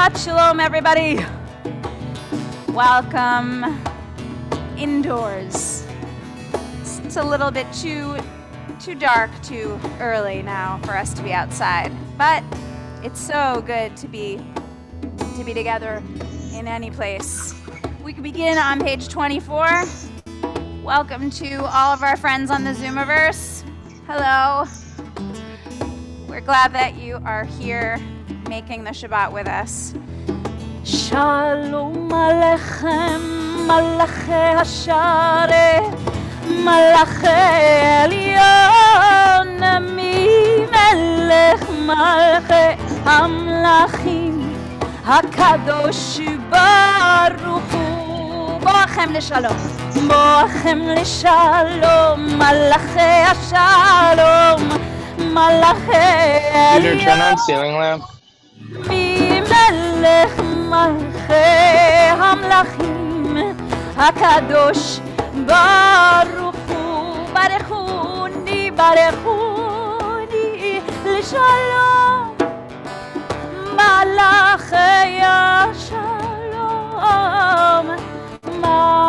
Shabbat Shalom, everybody. Welcome indoors. It's a little bit too dark, too early now for us to be outside, but it's so good to be together in any place. We can begin on page 24. Welcome to all of our friends on the Zoomiverse. Hello. We're glad that you are here making the Shabbat with us. Shalom Aleichem, Malachi Hashareh, Malachi Elyon, Melech Malchei Hamlachim, Hakadosh Baruch Hu. Boachem לשלום, boachem לשלום, Malachi Hashalom, Malachi Elyon. Peter, turn on ceiling lamp. ממלך מלכי המלכים הקדוש ברוך הוא ברכוני לשלום מלאכי השלום מלאכי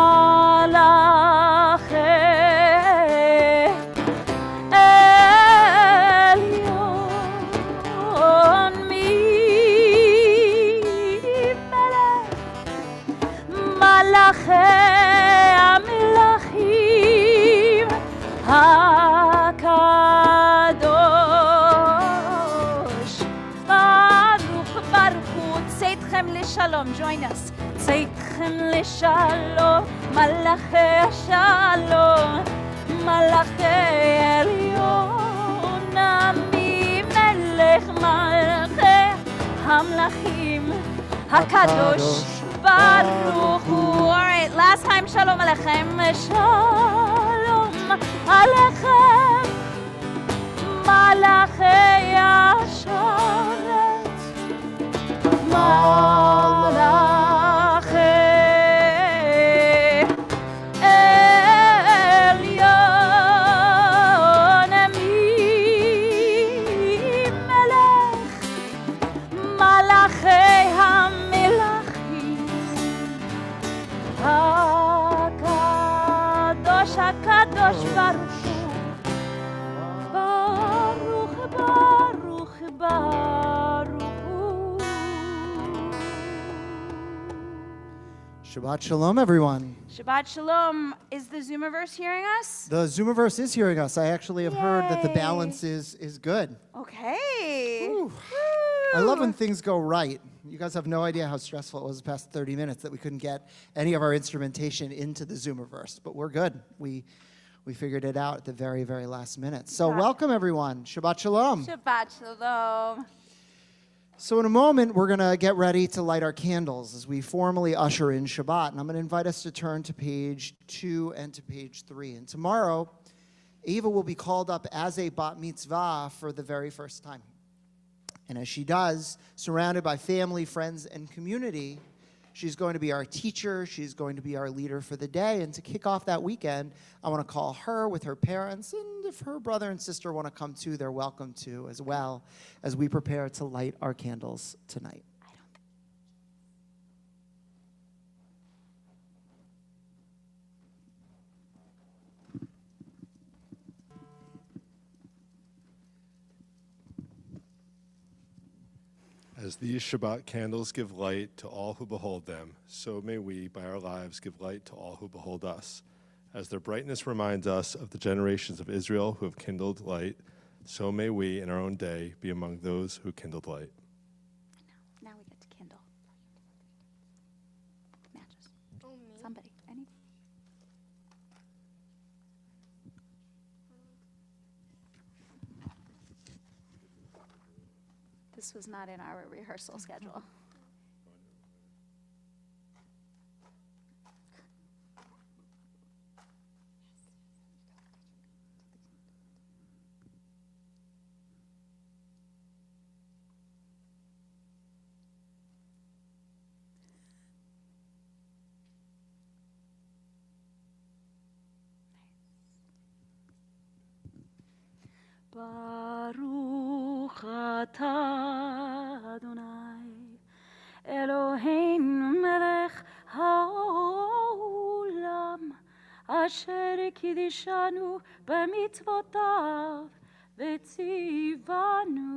המלכים הקדוש ברוך הוא צאתכם לשלום. Join us. צאתכם לשלום מלאכי השלום מלאכי עליון ממלך מלכי המלכים הקדוש Baruch Hu. All right, last time, Shalom Aleichem, Shalom Aleichem, Malachei Hasharetz, Malachei Elyon, Melech, Malachei הקדוש ברוך הוא ברוך הוא. Shabbat Shalom, everyone. Shabbat Shalom. Is the Zoomiverse hearing us? The Zoomiverse is hearing us. I actually have heard that the Yay. balance is good. Okay. Woo. I love when things go right. You guys have no idea how stressful it was the past 30 minutes that we couldn't get any of our instrumentation into the Zoomiverse, but we're good. We figured it out at the very, very last minute. So welcome, everyone. Shabbat Shalom. Shabbat Shalom. So in a moment, we're going to get ready to light our candles as we formally usher in Shabbat. And I'm going to invite us to turn to page 2 and to page 3. And tomorrow, Ava will be called up as a bat mitzvah for the very first time. And as she does, surrounded by family, friends, and community, she's going to be our teacher. She's going to be our leader for the day. And to kick off that weekend, I want to call her with her parents. And if her brother and sister want to come too, they're welcome to as well as we prepare to light our candles tonight. As these Shabbat candles give light to all who behold them, so may we, by our lives, give light to all who behold us. As their brightness reminds us of the generations of Israel who have kindled light, so may we, in our own day, be among those who kindled light. Now we get to kindle. Matches. Somebody. Any? This was not in our rehearsal schedule. Baruch atah Adonai קידישנו במצוותיו, וציוונו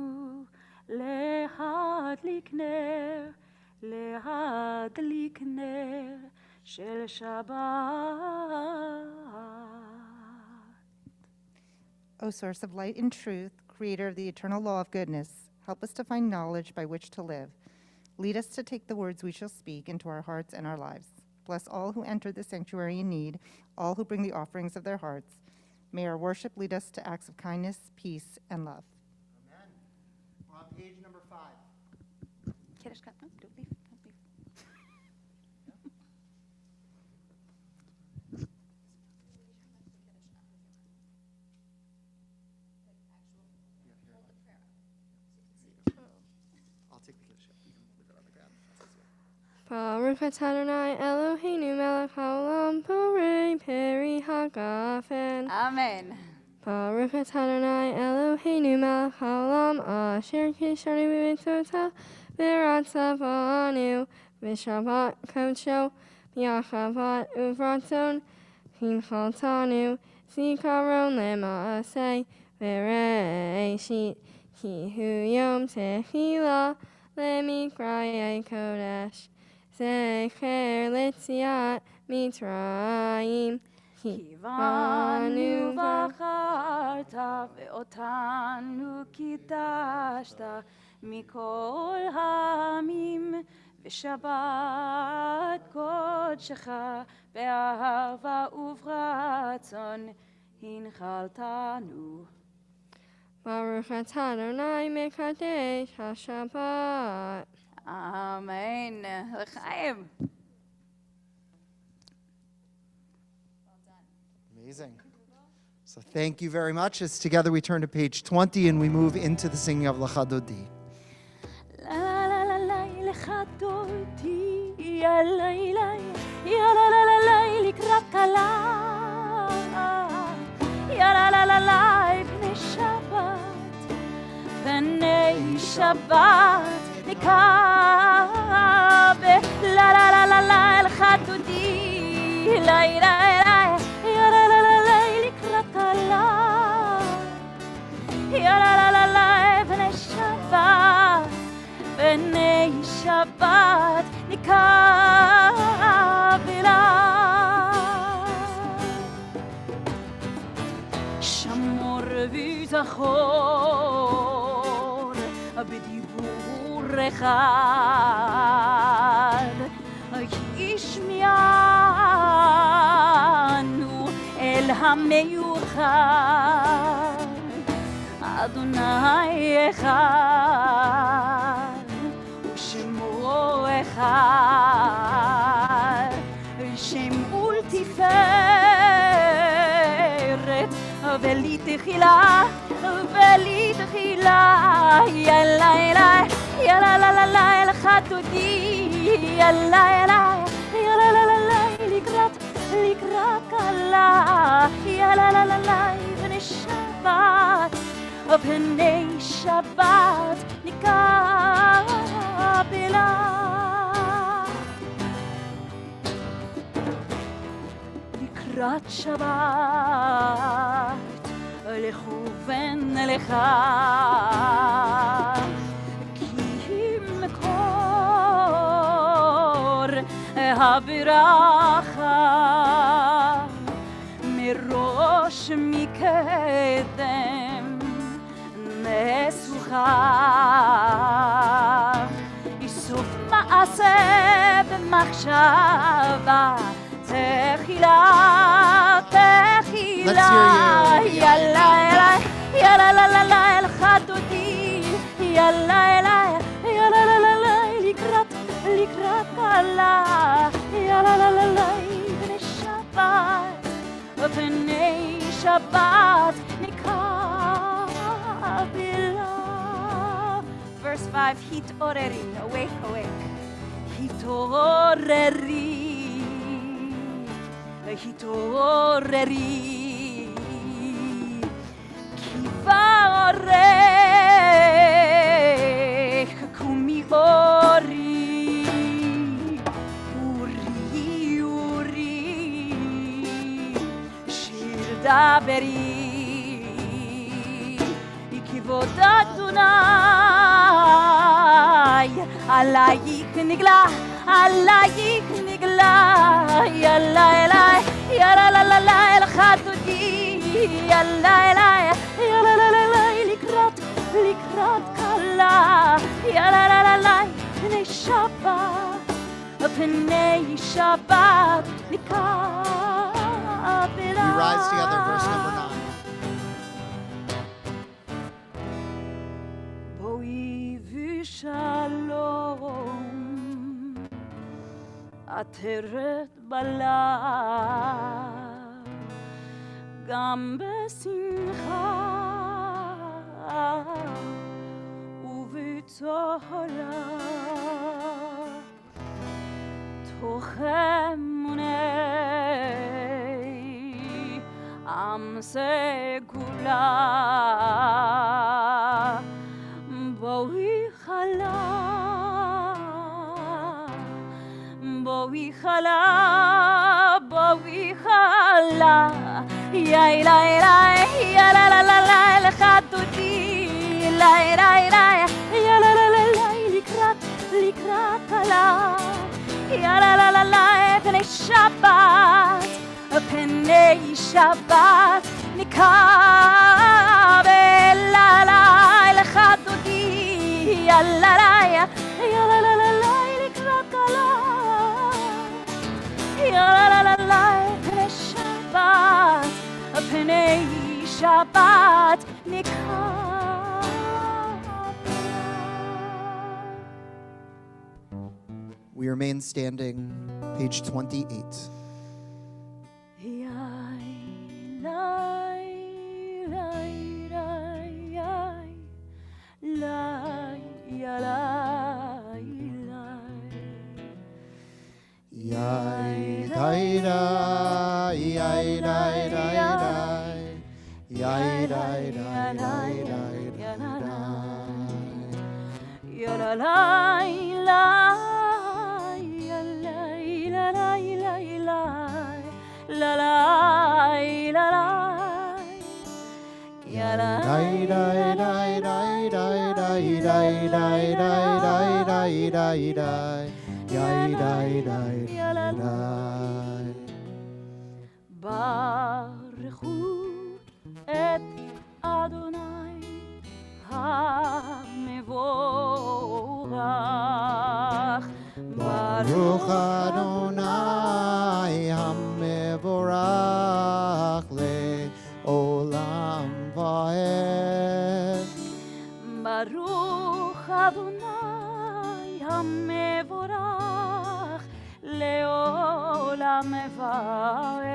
להדליק נר של שבת. O source of light and truth, creator of the eternal law of goodness, help us to find knowledge by which to live. Lead us to take the words we shall speak into our hearts and our lives. Bless all who enter the sanctuary in need, all who bring the offerings of their hearts. May our worship lead us to acts of kindness, peace, and love. Amen. We're on page number 5. Kiddush cut. No, don't leave. Don't leave. I'll take the Kiddush. You can leave it on the ground. Baruch atah Adonai Eloheinu melech haolam borei peri hagafen. Amen. Baruch atah Adonai Eloheinu melech haolam asher kishanu b'mitzvotav v'ratzavanu v'shabbat kodsho b'yachavat uvratzon hinchaltanu zikaron lema'aseh v'reishit ki hu yom tehila lemikrayei kodesh zecher letziat mitzrayim כיוונו בחרת ואותנו קידשת מכל העמים ושבת קודשך באהבה וברצון הנחלתנו. Baruch atah Adonai mekadesh haShabbat. Amen. L'chaim. Amazing. So thank you very much. As together we turn to page 20 and we move into the singing of Lecha Dodi. La la la la la lecha dodi ya la la ya la la la la לקראת כלה ya la la la la בני שבת נקרב la la la la la lecha dodi la la la ya la la la la לקראת כלה ya la la la la בני שבת בני שבת נקרב שמור וזכור בדיבור אחד ישמיענו אל המיוחד אדוני אחד ושמו אחד שם ולתפארת ולתחילה יאללה אליי יאללה לה לה לה אליך תודי יאללה אליי יאללה לה לה לה לקראת כלה יאללה לה לה לה בני שבת נקבלה לקראת שבת לכוון לך כי מקור הברכה מראש מקדם נסוכה יסוף מעשה במחשבה תחילה יאללה אליי יאללה לה לה לה אל חדותי יאללה אליי יאללה לה לה לה לקראת כלה יאללה לה לה לה בני שבת נקבלה. Verse 5 התעוררי, awake התעוררי כי ברך קומי אורי דברי כבוד אדוני עלייך נגלה יאללה אליי יאללה לה לה לה אל חתותי יאללה אליי יאללה לה לה לה לקראת כלה יאללה לה לה לה פני שבת נקרא We rise together, verse number 9. בואי ושלום עטרת בלב גם בשמחה ובטהרה תוך אמוני עם סגולה בואי חלה יאללה יאללה לה לה לה לחתותי יאללה יאללה לה לה לה לקראת כלה יאללה לה לה לה פני שבת נקרא לה לחתותי יאללה יאללה לה לה לה לקראת כלה יאללה לה לה פני שבת נקרא We remain standing, page 28. ברכו את אדוני המבורך ברוך אדוני המבורך לעולם ועד. ברוך אדוני המבורך לעולם ועד.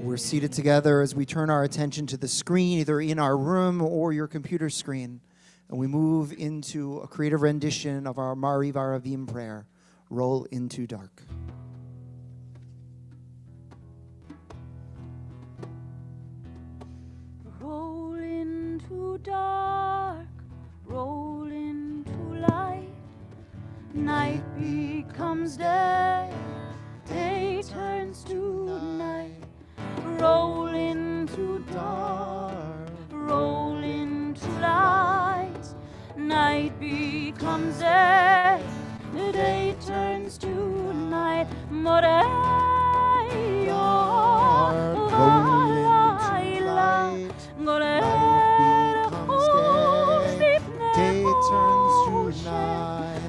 We're seated together as we turn our attention to the screen, either in our room or your computer screen, and we move into a creative rendition of our Mari Varavim prayer, Roll into Dark. Roll into dark, roll into light, night becomes day, day turns to night. Roll into dark, roll into light, night becomes day, the day turns to night. Moreyor, Day turns to night.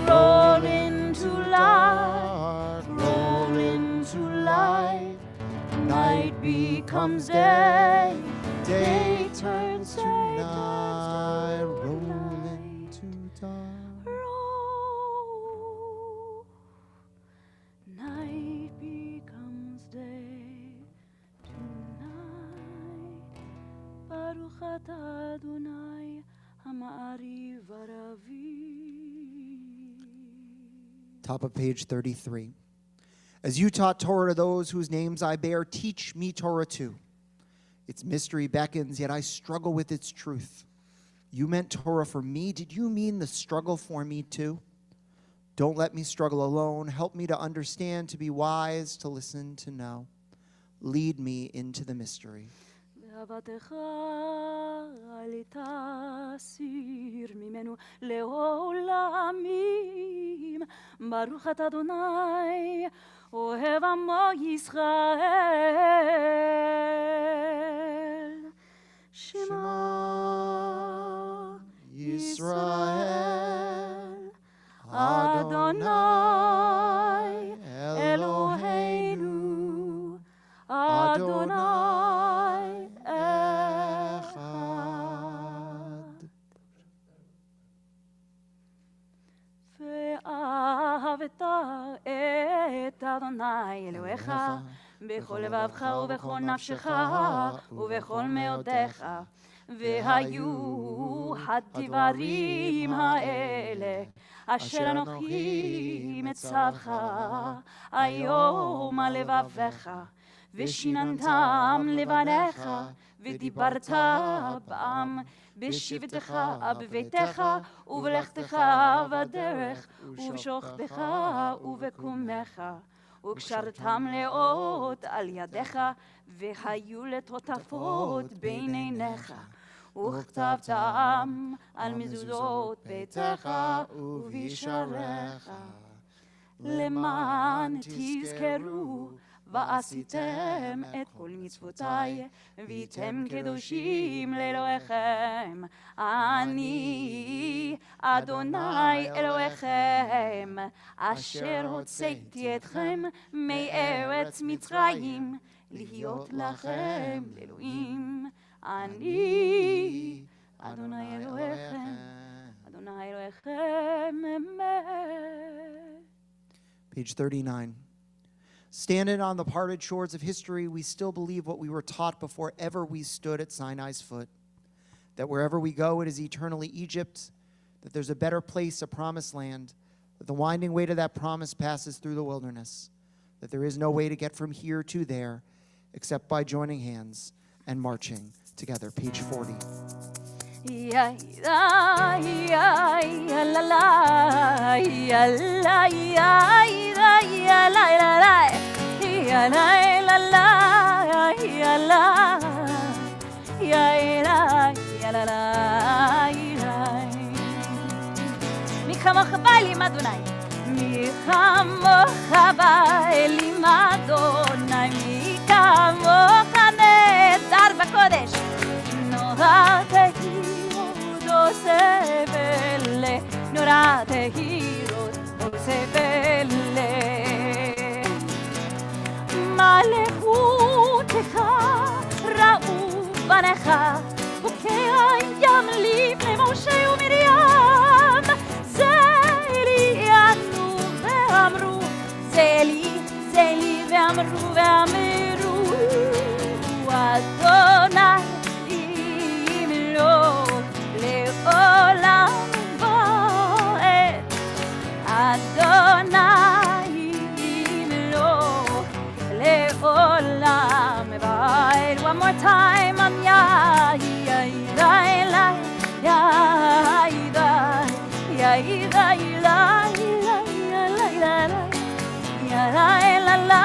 Roll into light, roll into light, night becomes day, day turns to night. Roll into dark. Roll, night becomes day tonight. Baruch atah Adonai Ha'ma'ari Varavi. Top of page 33. As you taught Torah to those whose names I bear, teach me Torah too. Its mystery beckons, yet I struggle with its truth. You meant Torah for me. Did you mean the struggle for me too? Don't let me struggle alone. Help me to understand, to be wise, to listen, to know. Lead me into the mystery. ואהבתך אל תסיר ממנו לעולמים. ברוך אתה אדוני, אוהב עמו ישראל. שמע ישראל, אדוני אלוהינו, אדוני אחד. ואהבת את אדוני אלוהיך בכל לבבך ובכל נפשך ובכל מאודך. והיו הדברים האלה אשר אנוכי מצווך היום על לבביך, ושיננתם לבניך, ודיברת בם בשבתך בביתך ובלכתך בדרך ובשוכבך ובקומך, וקשרתם לאות על ידיך, והיו לטוטפות בין עיניך, וכתבתם על מזוזות ביתך ובשעריך, למען תזכרו ועשיתם את כל מצוותיי, והייתם קדושים לאלוהיכם. אני אדוני אלוהיכם, אשר הוצאתי אתכם מארץ מצרים, להיות לכם לאלוהים. אני אדוני אלוהיכם, אדוני אלוהיכם אמת. Page 39. Standing on the parted shores of history, we still believe what we were taught before ever we stood at Sinai's foot, that wherever we go, it is eternally Egypt, that there's a better place, a promised land, that the winding way to that promise passes through the wilderness, that there is no way to get from here to there except by joining hands and marching together. Page 40. Ya la ya la la ya la ya la ya la la ya la la la ya la ya la ya la la mi khamoch ba'elim Adonai, mi khamoch ba'elim Adonai, mi khamoch nedar b'kodesh norate Osebele, norate hirot, osebele. Malechutecha, ra'u banecha, ukeyam lifnei Moshe uMiriam. Zeli anu ve'amru, zeli ve'amru ve'amiru, Adonai imlok לעולם ועד, אדוני ימלוך לעולם ועד. One more time on ya, ya la la ya la ya la la ya la la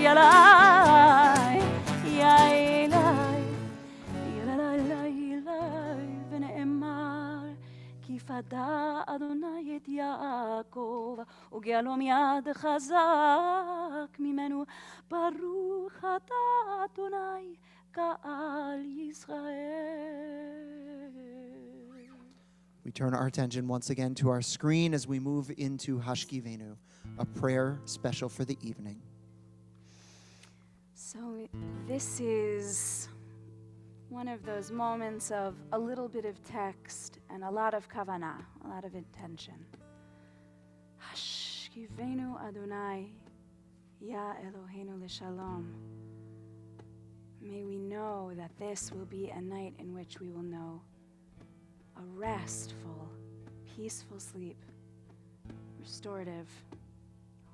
ya la פדה אדוני את יעקב, וגאלו מיד חזק ממנו. ברוך אתה אדוני קהל ישראל. We turn our attention once again to our screen as we move into Hashkivenu, a prayer special for the evening. So this is one of those moments of a little bit of text and a lot of kavanah, a lot of intention. Hashkivenu Adonai, Ya Eloheinu L'Shalom. May we know that this will be a night in which we will know a restful, peaceful sleep, restorative,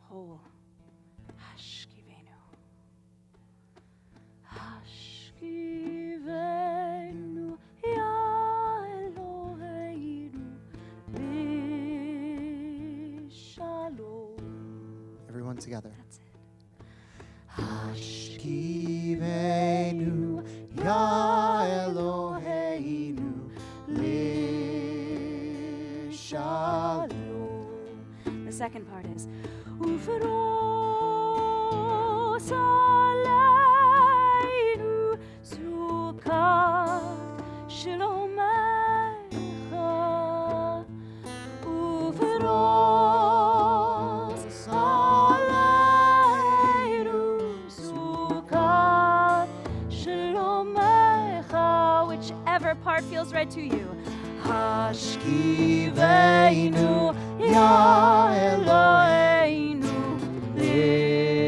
whole. Hashkivenu. Hashkivenu. השכיבנו, יא אלוהינו, בשלום. Everyone together. That's it. Hashkivenu, Ya Eloheinu, Shalom. The second part is ופרוס עלינו סוכת שלומך, ופרוס עלינו סוכת שלומך. whichever part feels right to you. השכיבנו, יא אלוהינו, לשלום.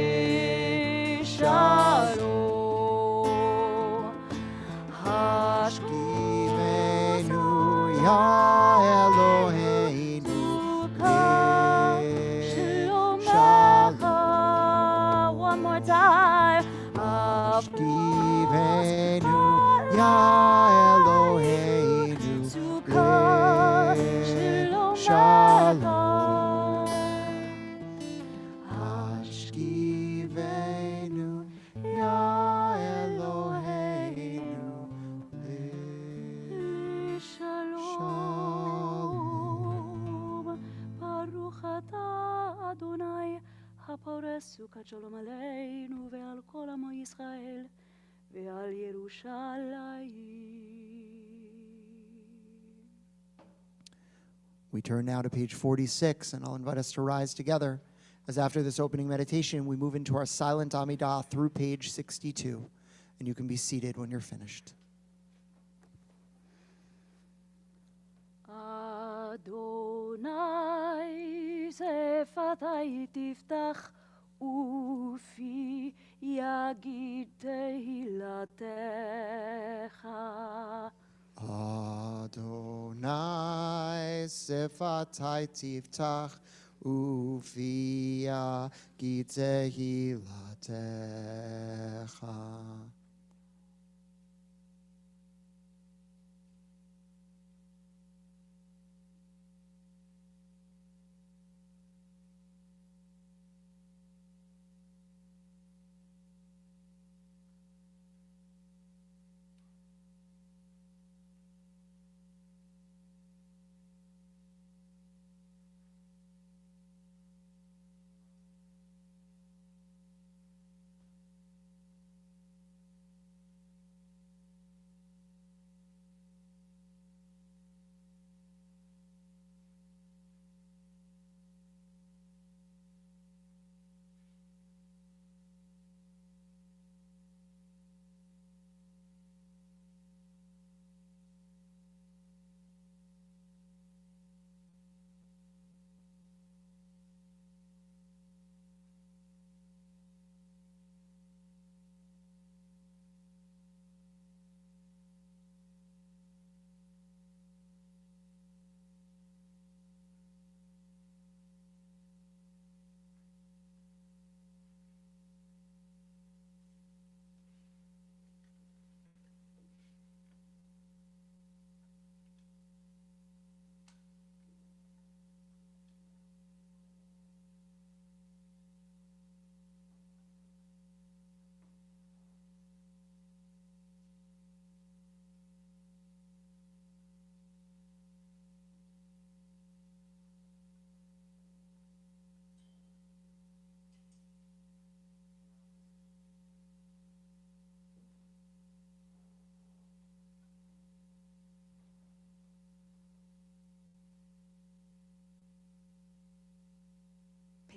Hashkivenu, Ya Eloheinu, שלומך. One more time. Hashkivenu, Ya Eloheinu, Shalom. Hashkivenu, Ya Eloheinu, שלום. ברוך אתה אדוני הפורס סוכת שלום עלינו ועל כל עמו ישראל ועל ירושלים. We turn now to page 46, and I'll invite us to rise together as after this opening meditation, we move into our silent Amidah through page 62, and you can be seated when you're finished. אדוני שפתי תפתח ופי יגיד תהילתך. Adonai sefatai tiftach ufia gitehilatecha.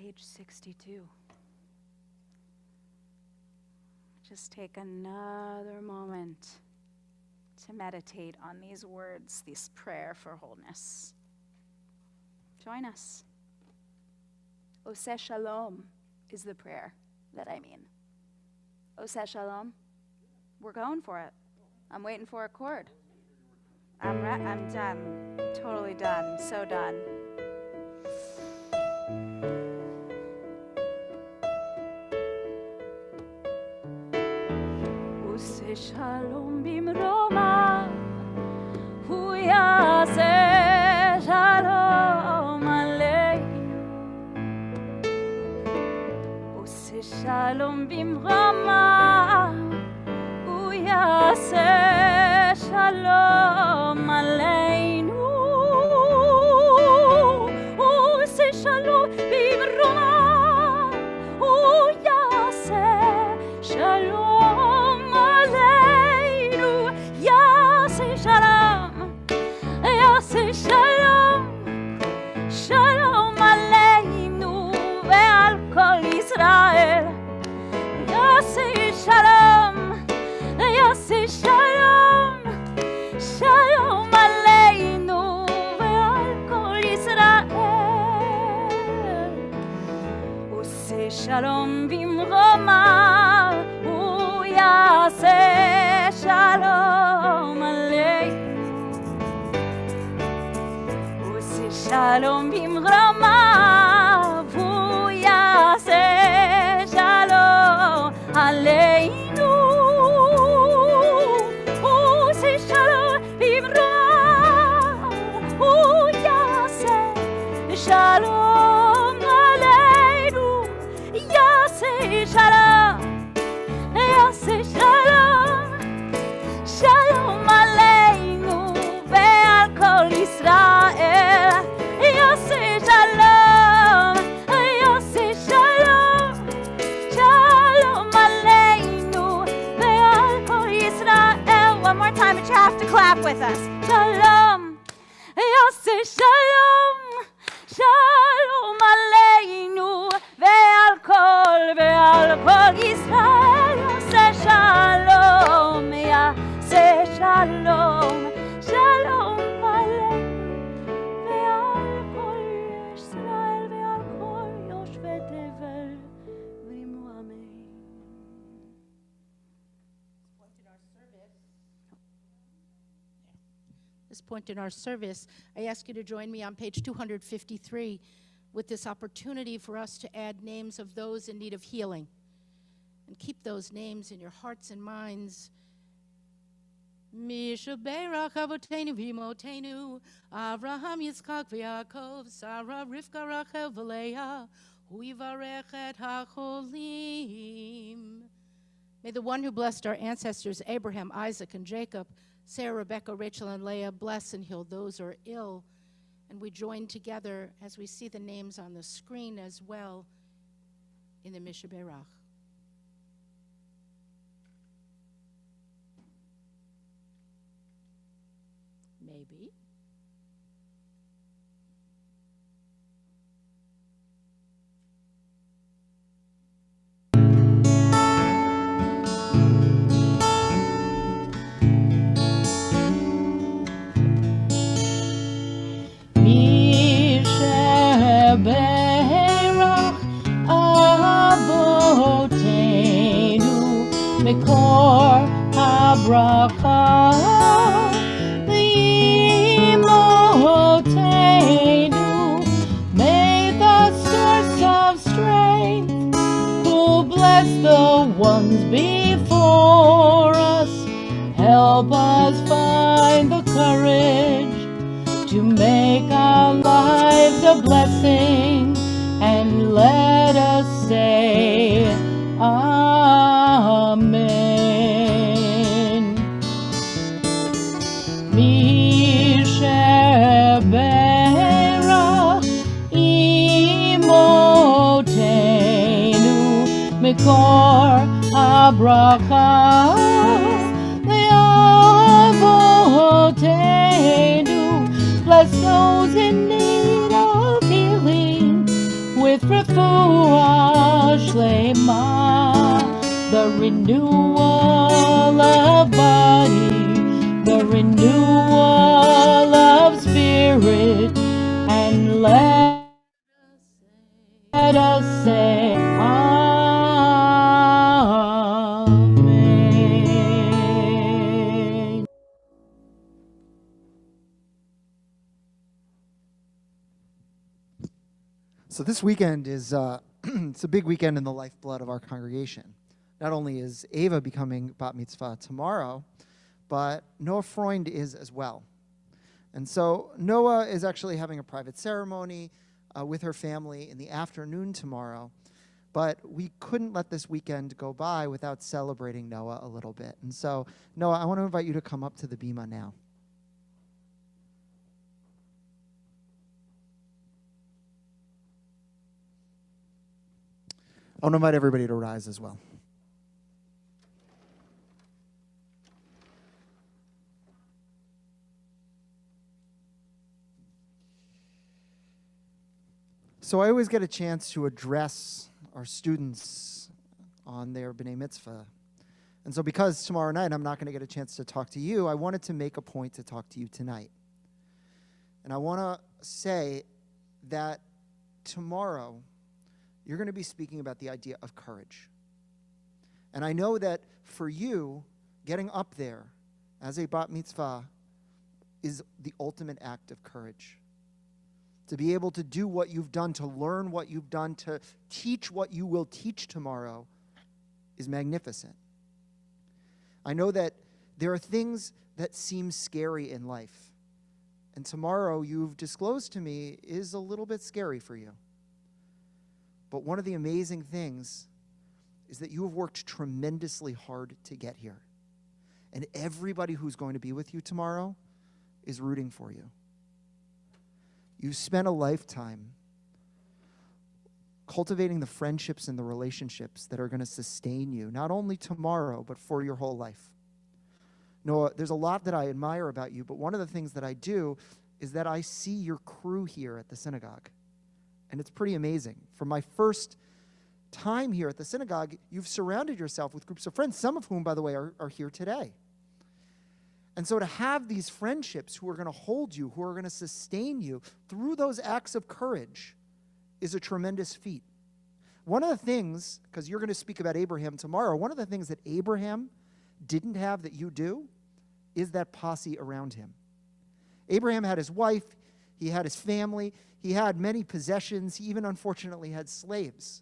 Page 62. Just take another moment to meditate on these words, this prayer for wholeness. Join us. Oseh Shalom is the prayer that I mean. Oseh Shalom. We're going for it. I'm waiting for a chord. I'm done. Totally done. So done. Oseh עושה שלום במרומיו, הוא יעשה שלום עלינו. עושה שלום במרומיו, הוא יעשה שלום עלינו. הוא עושה שלום במרומיו, הוא יעשה שלום עלינו. יעשה שלום, יעשה שלום, שלום עלינו ועל כל ישראל. יעשה שלום, יעשה שלום, שלום עלינו ועל כל ישראל. עושה שלום במרומיו, הוא יעשה שלום עלינו. עושה שלום במרומיו, הוא יעשה שלום עלינו. הוא עושה שלום במרומיו, הוא יעשה שלום עלינו. יעשה שלום, יעשה שלום, שלום עלינו ועל כל ישראל. יעשה שלום, יעשה שלום, שלום עלינו ועל כל ישראל. One more time, but you have to clap with us. שלום, יעשה שלום, שלום עלינו ועל כל ישראל. יעשה שלום, יעשה שלום, שלום עלינו ועל כל ישראל ועל כל יושבי תבל ואמרו אמן. This point in our service, I ask you to join me on page 253 with this opportunity for us to add names of those in need of healing. And keep those names in your hearts and minds. Mishaberach Avotenu Vimotenu, Avraham Yitzchak v'Yaakov, Sarah Rivka Rachel v'Leah, Hu yivarech et hacholim. May the one who blessed our ancestors Abraham, Isaac, and Jacob, Sarah, Rebecca, Rachel, and Leah, bless and heal those who are ill. And we join together as we see the names on the screen as well in the Mishaberach. Maybe. Mikor habracha l'imotenu. May the source of strength, who bless the ones before us, help us find the courage to make our lives a blessing, and let us say Amen. Mishaberach imotenu, Mikor habracha le'avotenu. Bless those in need of healing with refuah shlema, the renewal of body, the renewal of spirit, and let us say Amen. So this weekend is it's a big weekend in the lifeblood of our congregation. Not only is Ava becoming bat mitzvah tomorrow, but Noah Freund is as well. And so Noah is actually having a private ceremony with her family in the afternoon tomorrow. But we couldn't let this weekend go by without celebrating Noah a little bit. And so, Noah, I want to invite you to come up to the bima now. I want to invite everybody to rise as well. So I always get a chance to address our students on their B'nai Mitzvah. And so because tomorrow night I'm not going to get a chance to talk to you, I wanted to make a point to talk to you tonight. And I want to say that tomorrow you're going to be speaking about the idea of courage. And I know that for you, getting up there as a bat mitzvah is the ultimate act of courage. To be able to do what you've done, to learn what you've done, to teach what you will teach tomorrow is magnificent. I know that there are things that seem scary in life. And tomorrow, you've disclosed to me, is a little bit scary for you. But one of the amazing things is that you have worked tremendously hard to get here. And everybody who's going to be with you tomorrow is rooting for you. You've spent a lifetime cultivating the friendships and the relationships that are going to sustain you, not only tomorrow, but for your whole life. Noah, there's a lot that I admire about you, but one of the things that I do is that I see your crew here at the synagogue. And it's pretty amazing. From my first time here at the synagogue, you've surrounded yourself with groups of friends, some of whom, by the way, are here today. And so to have these friendships who are going to hold you, who are going to sustain you through those acts of courage is a tremendous feat. One of the things, because you're going to speak about Abraham tomorrow, one of the things that Abraham didn't have that you do is that posse around him. Abraham had his wife, he had his family, he had many possessions, he even unfortunately had slaves.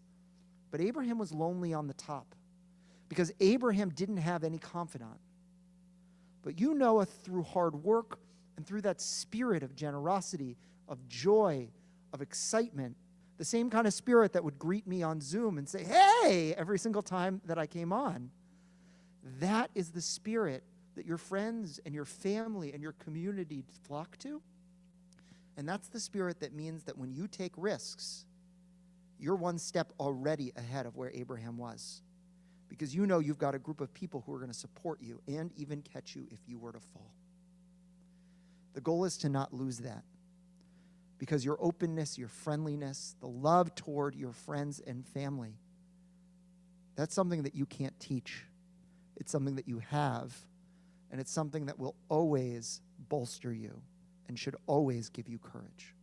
But Abraham was lonely on the top because Abraham didn't have any confidant. But you, Noah, through hard work and through that spirit of generosity, of joy, of excitement, the same kind of spirit that would greet me on Zoom and say, hey, every single time that I came on, that is the spirit that your friends and your family and your community flock to. And that's the spirit that means that when you take risks, you're one step already ahead of where Abraham was. Because you know you've got a group of people who are going to support you and even catch you if you were to fall. The goal is to not lose that. Because your openness, your friendliness, the love toward your friends and family, that's something that you can't teach. It's something that you have, and it's something that will always bolster you and should always give you courage.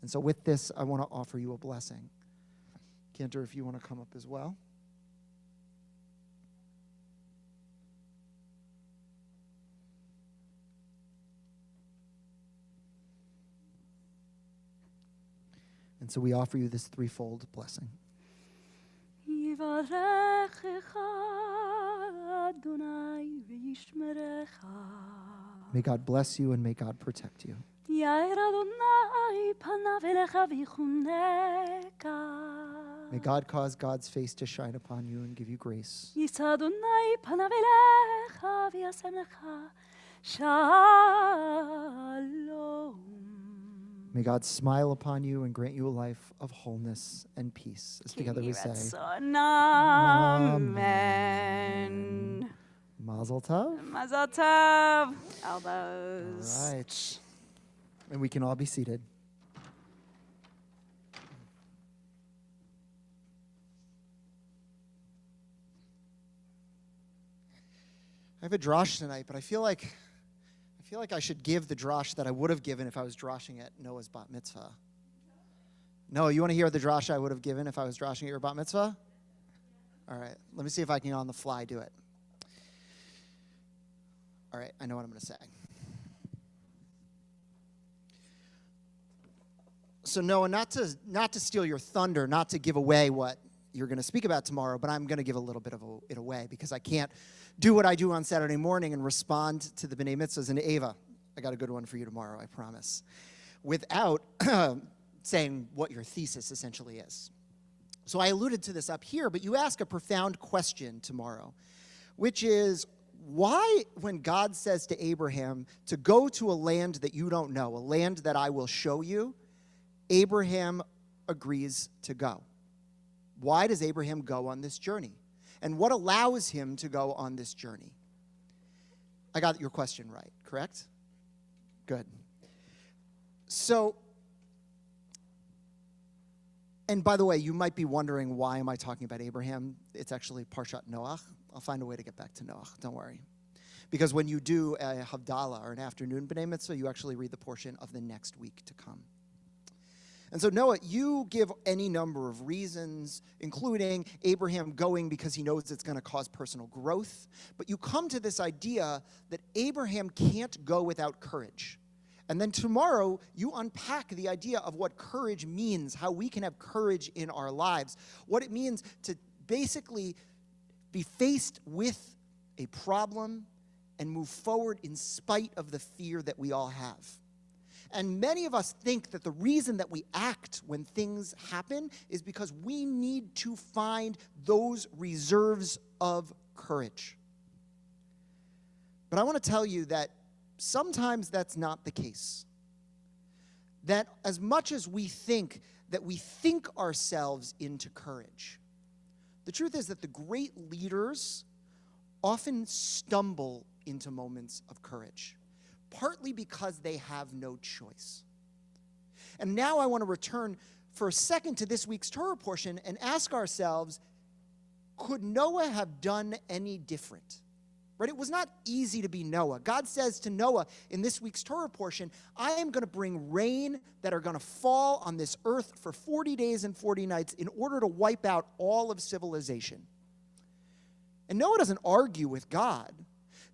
And so with this, I want to offer you a blessing. Cantor, if you want to come up as well. And so we offer you this threefold blessing. May God bless you and may God protect you. May God cause God's face to shine upon you and give you grace. May God smile upon you and grant you a life of wholeness and peace. As together we say, Amen. Mazel tov. Mazel tov. Elbows. All right. And we can all be seated. I have a drosh tonight, but I feel like I should give the drosh that I would have given if I was droshing at Noah's bat mitzvah. No, you want to hear the drosh I would have given if I was droshing at your bat mitzvah? All right, let me see if I can on the fly do it. All right, I know what I'm going to say. So Noah, not to steal your thunder, not to give away what you're going to speak about tomorrow, but I'm going to give a little bit of it away because I can't do what I do on Saturday morning and respond to the B'nai Mitzvahs. And Ava, I got a good one for you tomorrow, I promise, without saying what your thesis essentially is. So I alluded to this up here, but you ask a profound question tomorrow, which is, why, when God says to Abraham to go to a land that you don't know, a land that I will show you, Abraham agrees to go? Why does Abraham go on this journey? And what allows him to go on this journey? I got your question right, correct? Good. So, and by the way, you might be wondering, why am I talking about Abraham? It's actually Parshat Noach. I'll find a way to get back to Noach, don't worry. Because when you do a Havdalah or an afternoon B'nai Mitzvah, you actually read the portion of the next week to come. And so Noah, you give any number of reasons, including Abraham going because he knows it's going to cause personal growth. But you come to this idea that Abraham can't go without courage. And then tomorrow, you unpack the idea of what courage means, how we can have courage in our lives, what it means to basically be faced with a problem and move forward in spite of the fear that we all have. And many of us think that the reason that we act when things happen is because we need to find those reserves of courage. But I want to tell you that sometimes that's not the case. That as much as we think ourselves into courage, the truth is that the great leaders often stumble into moments of courage, partly because they have no choice. And now I want to return for a second to this week's Torah portion and ask ourselves, could Noah have done any different? Right? It was not easy to be Noah. God says to Noah in this week's Torah portion, I am going to bring rain that are going to fall on this earth for 40 days and 40 nights in order to wipe out all of civilization. And Noah doesn't argue with God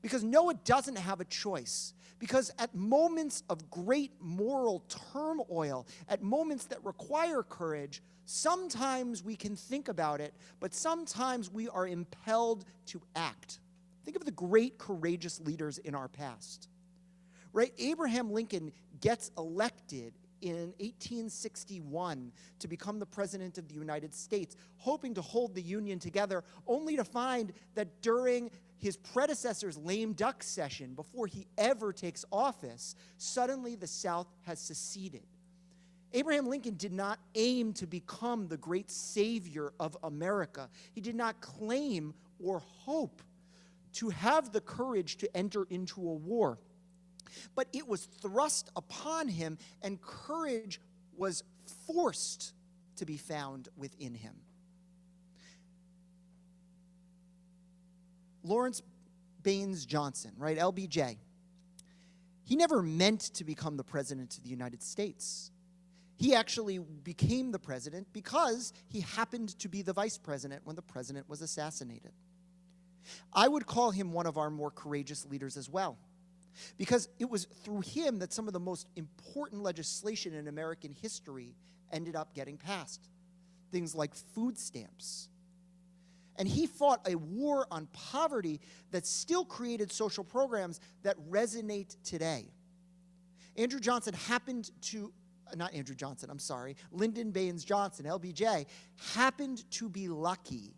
because Noah doesn't have a choice. Because at moments of great moral turmoil, at moments that require courage, sometimes we can think about it, but sometimes we are impelled to act. Think of the great courageous leaders in our past. Right? Abraham Lincoln gets elected in 1861 to become the president of the United States, hoping to hold the Union together, only to find that during his predecessor's lame duck session, before he ever takes office, suddenly the South has seceded. Abraham Lincoln did not aim to become the great savior of America. He did not claim or hope to have the courage to enter into a war. But it was thrust upon him, and courage was forced to be found within him. Lawrence Baines Johnson, right, LBJ, he never meant to become the president of the United States. He actually became the president because he happened to be the vice president when the president was assassinated. I would call him one of our more courageous leaders as well, because it was through him that some of the most important legislation in American history ended up getting passed. Things like food stamps. And he fought a war on poverty that still created social programs that resonate today. Lyndon Baines Johnson, LBJ, happened to be lucky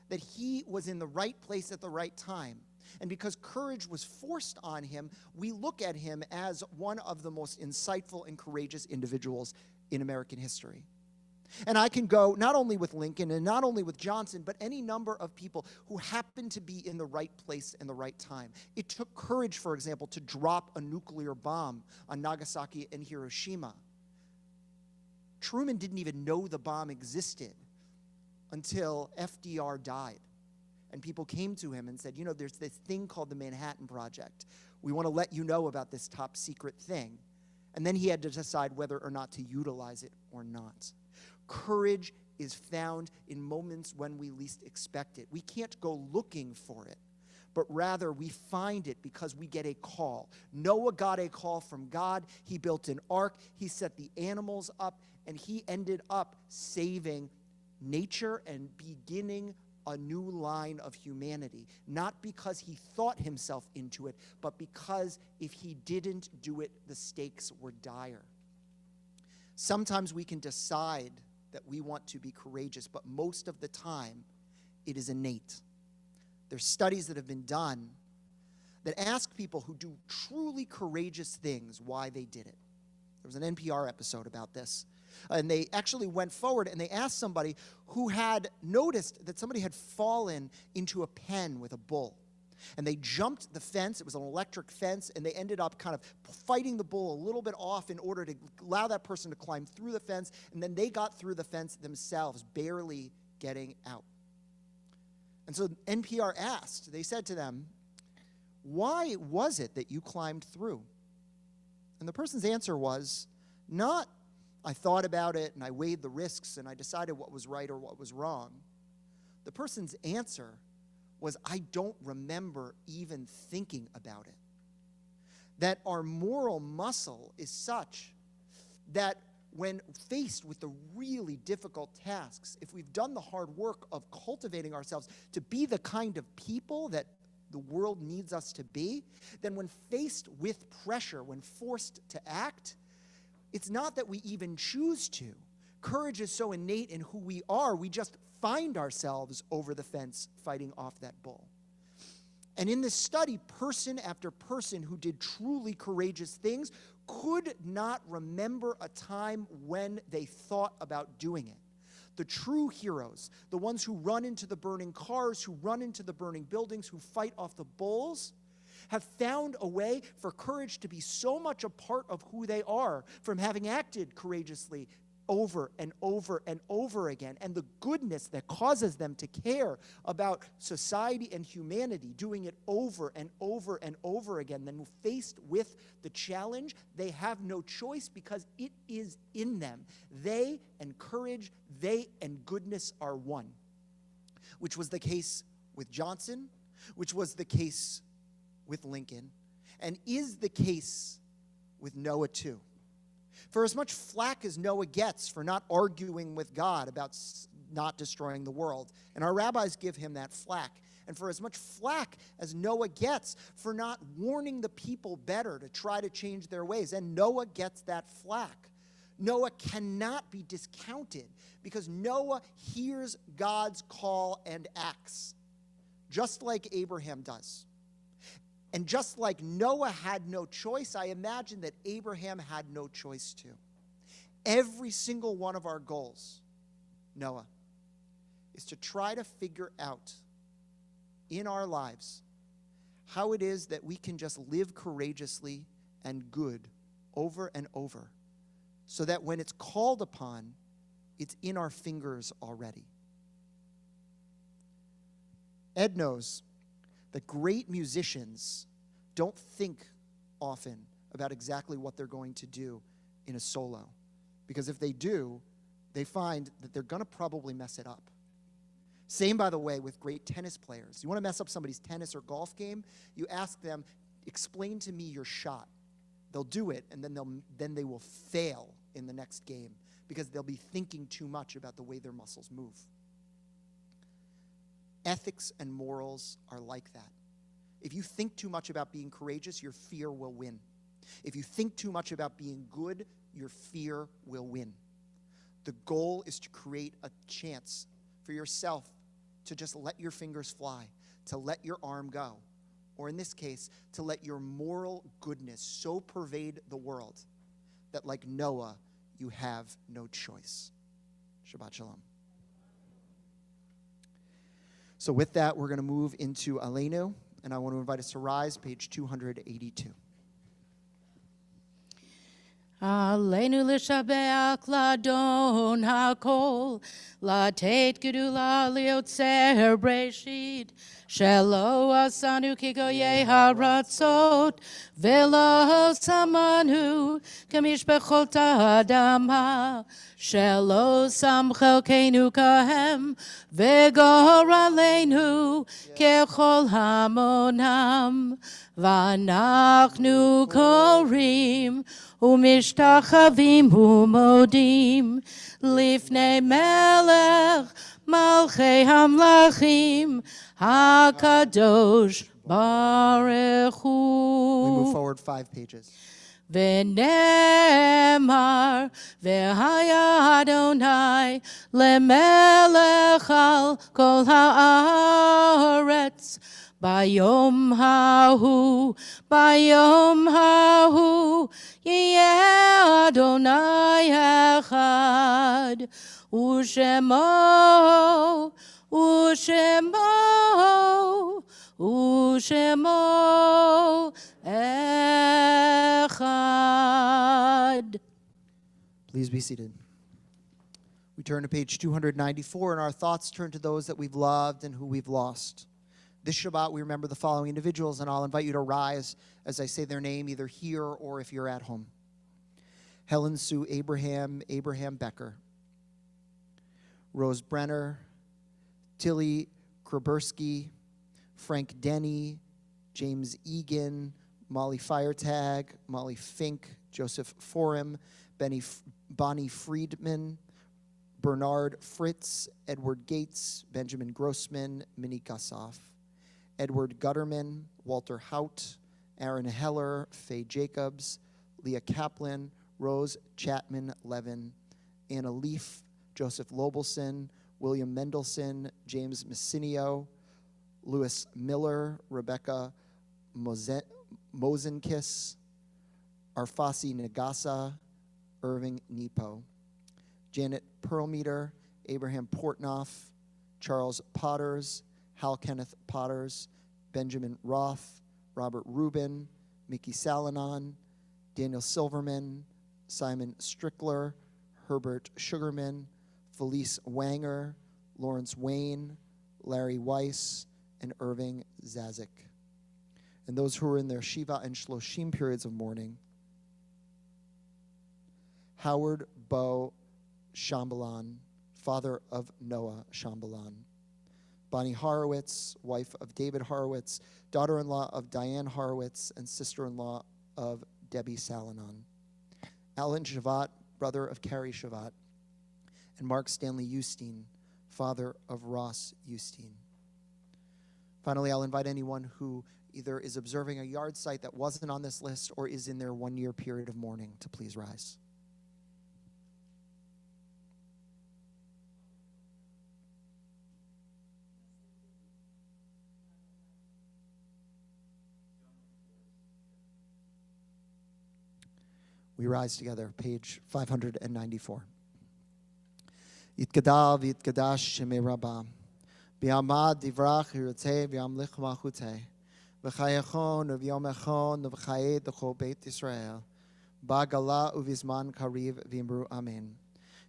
that he was in the right place at the right time. And because courage was forced on him, we look at him as one of the most insightful and courageous individuals in American history. And I can go not only with Lincoln and not only with Johnson, but any number of people who happened to be in the right place in the right time. It took courage, for example, to drop a nuclear bomb on Nagasaki and Hiroshima. Truman didn't even know the bomb existed until FDR died. And people came to him and said, you know, there's this thing called the Manhattan Project. We want to let you know about this top secret thing. And then he had to decide whether or not to utilize it or not. Courage is found in moments when we least expect it. We can't go looking for it, but rather we find it because we get a call. Noah got a call from God. He built an ark. He set the animals up, and he ended up saving nature and beginning a new line of humanity, not because he thought himself into it, but because if he didn't do it, the stakes were dire. Sometimes we can decide that we want to be courageous, but most of the time, it is innate. There's studies that have been done that ask people who do truly courageous things why they did it. There was an NPR episode about this. And they actually went forward and they asked somebody who had noticed that somebody had fallen into a pen with a bull. And they jumped the fence. It was an electric fence. And they ended up kind of fighting the bull a little bit off in order to allow that person to climb through the fence. And then they got through the fence themselves, barely getting out. And so NPR asked, they said to them, why was it that you climbed through? And the person's answer was, not, I thought about it and I weighed the risks and I decided what was right or what was wrong. The person's answer was, I don't remember even thinking about it. That our moral muscle is such that when faced with the really difficult tasks, if we've done the hard work of cultivating ourselves to be the kind of people that the world needs us to be, then when faced with pressure, when forced to act, it's not that we even choose to. Courage is so innate in who we are, we just find ourselves over the fence fighting off that bull. And in this study, person after person who did truly courageous things could not remember a time when they thought about doing it. The true heroes, the ones who run into the burning cars, who run into the burning buildings, who fight off the bulls, have found a way for courage to be so much a part of who they are from having acted courageously over and over and over again, and the goodness that causes them to care about society and humanity, doing it over and over and over again. Then faced with the challenge, they have no choice because it is in them. They and courage, they and goodness are one, which was the case with Johnson, which was the case with Lincoln, and is the case with Noah too. For as much flack as Noah gets for not arguing with God about not destroying the world, and our rabbis give him that flack, and for as much flack as Noah gets for not warning the people better to try to change their ways, and Noah gets that flack, Noah cannot be discounted because Noah hears God's call and acts, just like Abraham does. And just like Noah had no choice, I imagine that Abraham had no choice too. Every single one of our goals, Noah, is to try to figure out in our lives how it is that we can just live courageously and good over and over, so that when it's called upon, it's in our fingers already. Ed knows that great musicians don't think often about exactly what they're going to do in a solo. Because if they do, they find that they're going to probably mess it up. Same, by the way, with great tennis players. You want to mess up somebody's tennis or golf game? You ask them, explain to me your shot. They'll do it, and then they will fail in the next game because they'll be thinking too much about the way their muscles move. Ethics and morals are like that. If you think too much about being courageous, your fear will win. If you think too much about being good, your fear will win. The goal is to create a chance for yourself to just let your fingers fly, to let your arm go, or in this case, to let your moral goodness so pervade the world that like Noah, you have no choice. Shabbat Shalom. So with that, we're going to move into Aleinu, and I want to invite us to rise, page 282. Aleinu l'shabeach l'adon hakol, latet gedula liotzer breshit, shelo asanu kigoye haratzot, velo samanu kamishbechot adama, shelo sam chelkenu kahem, vegor aleinu kechol hamonam, vanachnu korim, ומשתחווים ומודים לפני מלך מלכי המלכים הקדוש ברוך We move הוא. forward 5 pages. ונאמר והיה אדוני למלך על כל הארץ ביום ההוא יהיה אדוני אחד ושמו אחד. Please be seated. We turn to page 294, and our thoughts turn to those that we've loved and who we've lost. This Shabbat, we remember the following individuals, and I'll invite you to rise as I say their name, either here or if you're at home. Helen Sue Abraham Becker. Rose Brenner, Tilly Kraberski, Frank Denny, James Egan, Molly Feiertag, Molly Fink, Joseph Forum, Bonnie Friedman, Bernard Fritz, Edward Gates, Benjamin Grossman, Minnie Gassoff, Edward Gutterman, Walter Hout, Aaron Heller, Faye Jacobs, Leah Kaplan, Rose Chapman Levin, Anna Leaf, Joseph Lobelson, William Mendelson, James Messinio, Louis Miller, Rebecca Mosenkis, Arfasi Nagasa, Irving Nepo, Janet Perlmeter, Abraham Portnoff, Charles Potters, Hal Kenneth Potters, Benjamin Roth, Robert Rubin, Mickey Salonon, Daniel Silverman, Simon Strickler, Herbert Sugarman, Felice Wanger, Lawrence Wayne, Larry Weiss, and Irving Zazik. And those who are in their Shiva and Shloshim periods of mourning: Howard Bo Shambalan, father of Noah Shambalan. Bonnie Horowitz, wife of David Horowitz, daughter-in-law of Diane Horowitz, and sister-in-law of Debbie Salonon. Alan Shavat, brother of Carrie Shavat. And Mark Stanley Eustein, father of Ross Eustein. Finally, I'll invite anyone who either is observing a yard site that wasn't on this list or is in their 1-year period of mourning to please rise. We rise together, page 594. Yitgadal v'yitgadash shemei Rabbah, v'yamad divrach yirtzeh v'yamlich malchuteh, v'chayachon v'yomechon v'chayed l'chol Beit Yisrael, ba'gala uvizman kariv v'imru amen.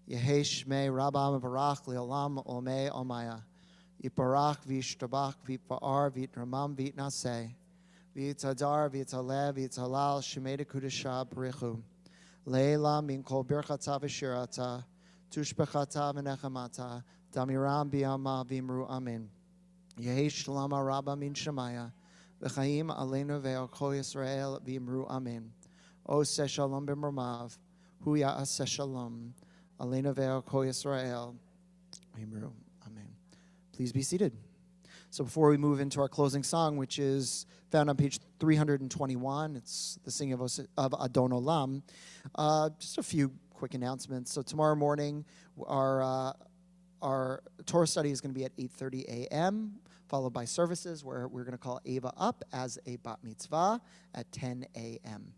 Yehei shmei Rabbah mevarach le'olam olmei olmaya, yiparach v'yishtabach v'yipa'ar v'yitramam v'yitnaseh, v'yitadar v'yitalev v'yitalal shemei dekudesha b'richu. Leila min kol birchata v'shirata, tushbechata v'nechamata, damiram biyama v'imru amen. Yehi shalama rabba min shemaya, v'chaim aleinu ve'al kol Yisrael v'imru amen. O se shalom b'mramav, hu ya'aseh shalom, aleinu ve'al kol Yisrael v'imru amen. Please be seated. So before we move into our closing song, which is found on page 321, it's the singing of Adon Olam, just a few quick announcements. So tomorrow morning, our Torah study is going to be at 8:30 a.m., followed by services where we're going to call Ava up as a bat mitzvah at 10 a.m.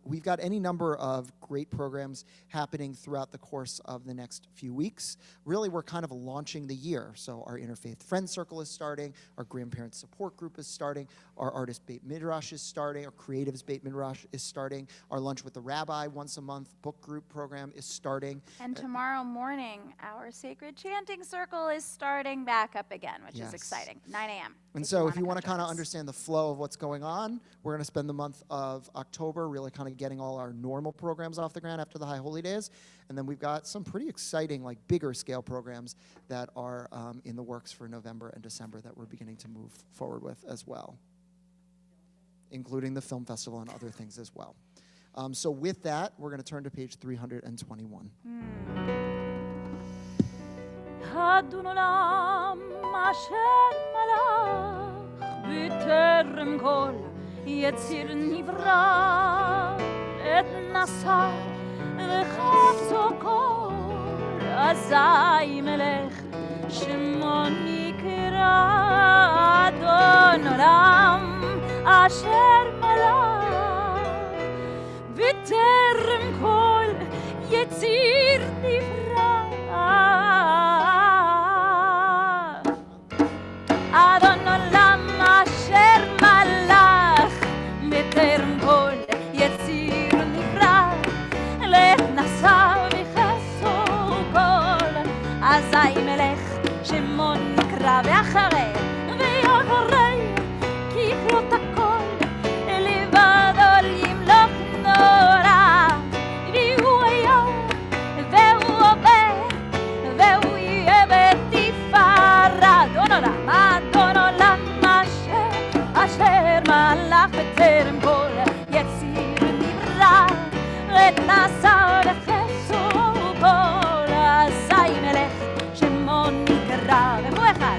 We've got any number of great programs happening throughout the course of the next few weeks. Really, we're kind of launching the year. So our Interfaith Friends Circle is starting, our Grandparent Support Group is starting, our Artist Beit Midrash is starting, our Creatives Beit Midrash is starting, our Lunch with the Rabbi once a month book group program is starting. And tomorrow morning, our Sacred Chanting Circle is starting back up again, which Yes. is exciting, 9 a.m. And so if you want to kind of understand the flow of what's going on, we're going to spend the month of October really kind of getting all our normal programs off the ground after the High Holy Days. And then we've got some pretty exciting, like bigger scale programs that are in the works for November and December that we're beginning to move forward with as well, including the film festival and other things as well. So with that, we're going to turn to page 321. אדון עולם אשר מלך בטרם כל יציר נברא את נשא וחפצו כל אזי מלך שמו נקרא אדון עולם אשר מלך בטרם כל יציר נברא אדון עולם אשר מלך בטרם כל יציר נברא להתנסה וחסו כל אזי מלך שמו נקרא ואחרי כי יכלות הכל לבדו ימלוך נורא והוא היום והוא עובר והוא יהיה בתפארה אדון עולם אשר מלך בטרם כל יציר נברא ונעשה וחסו כל אזי מלך שמו נקרא והוא אחד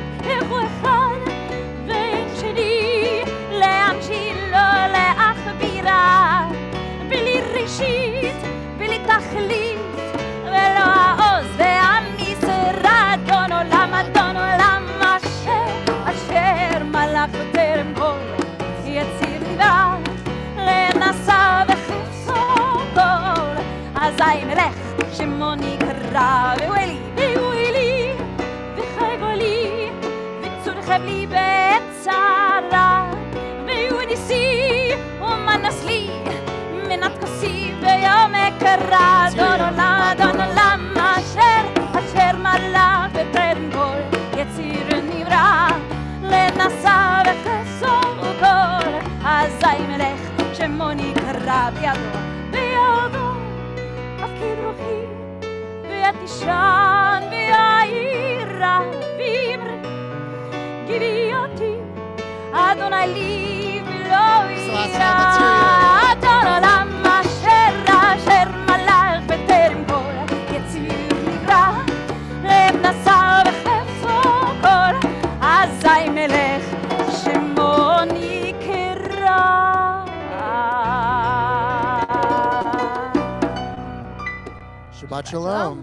ואין שני להמשיל לו להכבירה בלי ראשית בלי תכלית ולא העוז והמשרה אדון עולם אשר מלך בטרם כל יציר נברא לנסה וחפצו כל אזי מלך שמו נקרא והוא אלי וחגו לי וצורכב לי בצרה והוא ניסי ומנס לי מנת כוסי ביום קרא אדון עולם אשר מלך בטרם כל יציר נברא לנסה וחסו כל אזי מלך שמו נקרא בידו אפקיד רוחי ותישן ויעירה ואמרי גיבי אותי אדוני לי ולא יירא אדון עולם אשר מלך בטרם כל יציר נברא לנסה וחפצו כל אזי מלך שמו נקרא Shabbat Shalom.